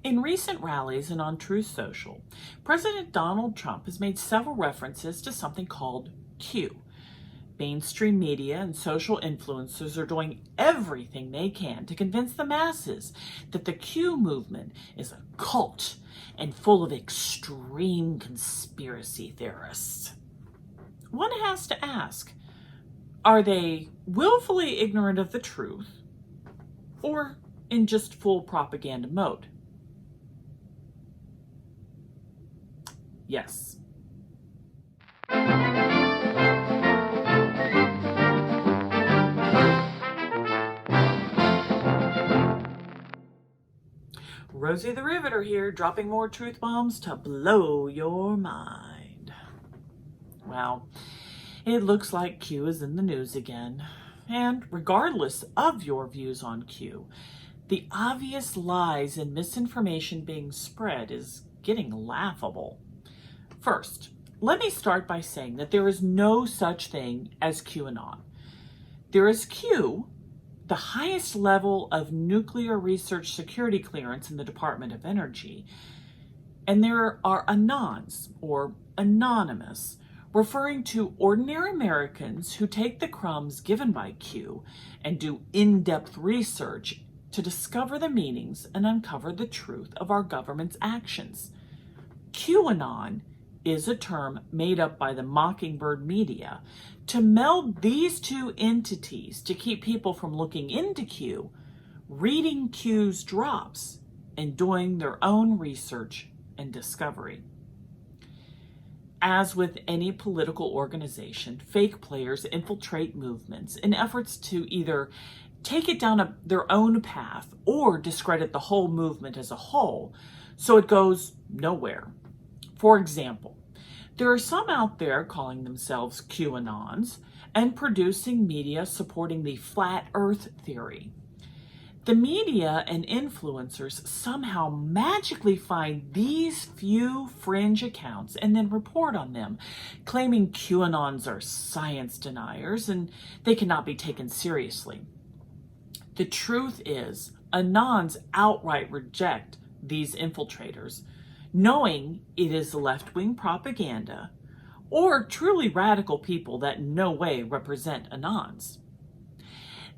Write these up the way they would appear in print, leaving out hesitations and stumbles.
In recent rallies and on Truth Social, President Donald Trump has made several references to something called Q. Mainstream media and social influencers are doing everything they can to convince the masses that the Q movement is a cult and full of extreme conspiracy theorists. One has to ask, are they willfully ignorant of the truth or in just full propaganda mode? Yes. Rosie the Riveter here, dropping more truth bombs to blow your mind. Well, it looks like Q is in the news again. And regardless of your views on Q, the obvious lies and misinformation being spread is getting laughable. First, let me start by saying that there is no such thing as QAnon. There is Q, the highest level of nuclear research security clearance in the Department of Energy, and there are Anons, or anonymous, referring to ordinary Americans who take the crumbs given by Q and do in-depth research to discover the meanings and uncover the truth of our government's actions. QAnon is a term made up by the Mockingbird media to meld these two entities to keep people from looking into Q, reading Q's drops, and doing their own research and discovery. As with any political organization, fake players infiltrate movements in efforts to either take it down their own path or discredit the whole movement as a whole, so it goes nowhere. For example, there are some out there calling themselves QAnons and producing media supporting the flat earth theory. The media and influencers somehow magically find these few fringe accounts and then report on them, claiming QAnons are science deniers and they cannot be taken seriously. The truth is, Anons outright reject these infiltrators, knowing it is left-wing propaganda or truly radical people that in no way represent Anons.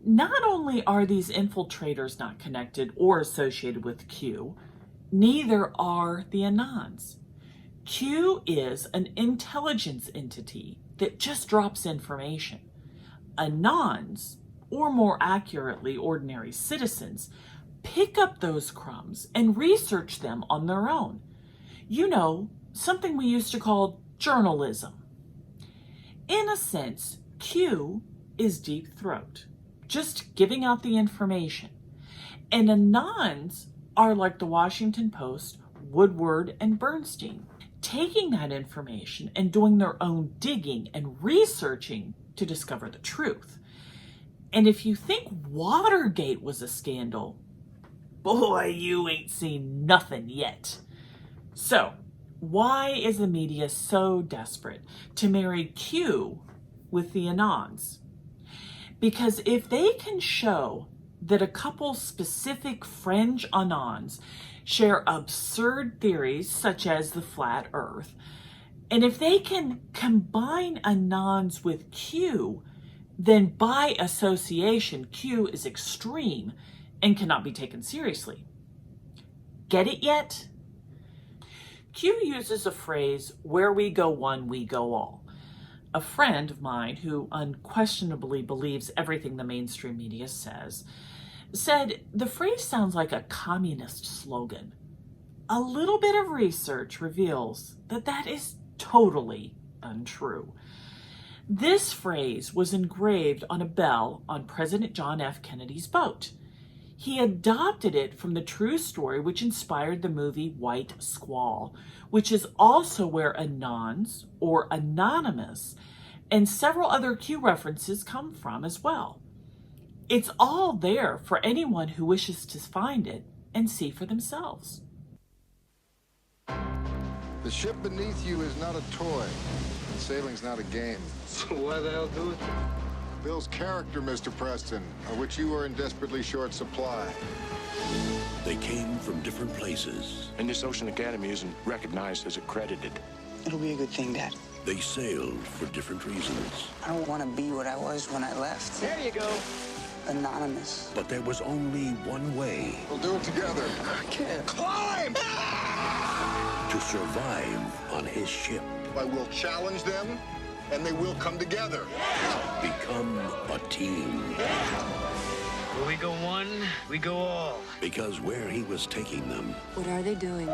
Not only are these infiltrators not connected or associated with Q, neither are the Anons. Q is an intelligence entity that just drops information. Anons, or more accurately, ordinary citizens, pick up those crumbs and research them on their own. You know, something we used to call journalism. In a sense, Q is Deep Throat, just giving out the information. And Anons are like the Washington Post, Woodward, and Bernstein, taking that information and doing their own digging and researching to discover the truth. And if you think Watergate was a scandal, boy, you ain't seen nothing yet. So, why is the media so desperate to marry Q with the Anons? Because if they can show that a couple specific fringe Anons share absurd theories such as the flat earth, and if they can combine Anons with Q, then by association, Q is extreme and cannot be taken seriously. Get it yet? Q uses a phrase, where we go one, we go all. A friend of mine who unquestionably believes everything the mainstream media says, said the phrase sounds like a communist slogan. A little bit of research reveals that that is totally untrue. This phrase was engraved on a bell on President John F. Kennedy's boat. He adopted it from the true story which inspired the movie White Squall, which is also where Anons, or Anonymous, and several other Q references come from as well. It's all there for anyone who wishes to find it and see for themselves. The ship beneath you is not a toy, and sailing's not a game. So why the hell do it? Bill's character, Mr. Preston, of which you are in desperately short supply. They came from different places. And this Ocean Academy isn't recognized as accredited. It'll be a good thing, Dad. They sailed for different reasons. I don't want to be what I was when I left. There you go. Anonymous. But there was only one way. We'll do it together. I can't. Climb! To survive on his ship. I will challenge them, and they will come together. Become a team. Where we go one, we go all. Because where he was taking them What are they doing?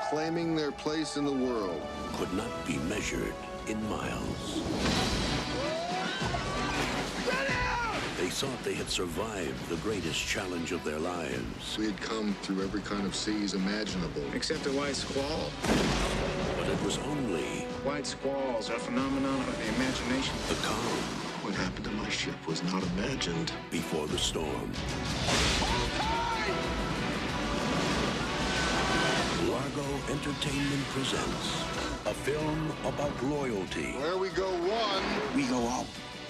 Claiming their place in the world. could not be measured in miles. They thought they had survived the greatest challenge of their lives. We had come through every kind of seas imaginable. Except a white squall. But it was only White squalls are a phenomenon of the imagination. the calm What happened to my ship was not imagined. before the storm. Largo Entertainment presents a film about loyalty, Where we go one, We go all.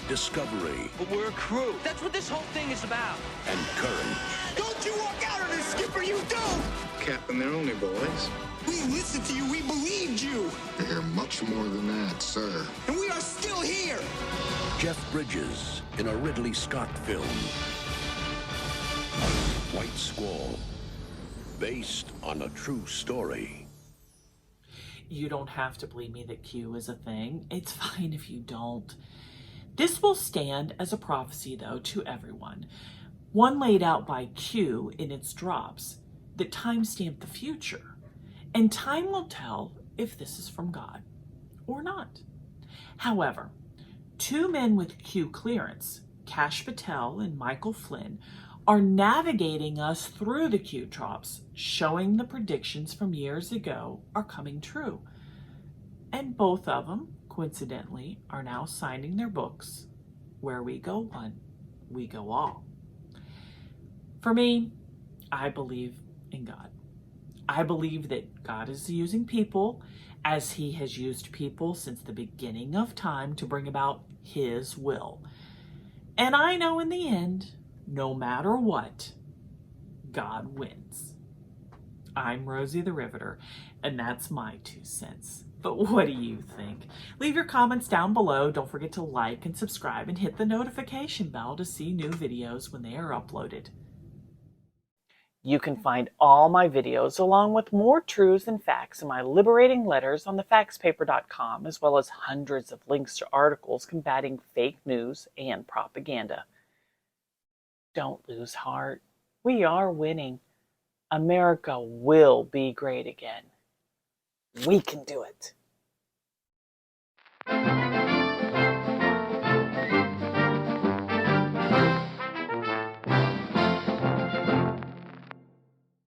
discovery, But we're a crew. That's what this whole thing is about. and courage. Don't you walk out of this, Skipper, you don't! Captain, they're only boys. We listened to you, we believed you! they're much more than that, sir. And we are still here! Jeff Bridges in a Ridley Scott film. White Squall. Based on a true story. You don't have to believe me that Q is a thing. It's fine if you don't. This will stand as a prophecy, though, to everyone. One laid out by Q in its drops that time-stamped the future. And time will tell if this is from God or not. However, two men with Q clearance, Kash Patel and Michael Flynn, are navigating us through the Q drops, showing the predictions from years ago are coming true. And both of them, coincidentally, are now signing their books. Where we go one, we go all. For me, I believe in God. I believe that God is using people as he has used people since the beginning of time to bring about his will. And I know in the end, no matter what, God wins. I'm Rosie the Riveter, and that's my 2 cents. But what do you think? Leave your comments down below. Don't forget to like and subscribe and hit the notification bell to see new videos when they are uploaded. You can find all my videos along with more truths and facts in my liberating letters on thefactspaper.com, as well as hundreds of links to articles combating fake news and propaganda. Don't lose heart. We are winning. America will be great again. We can do it.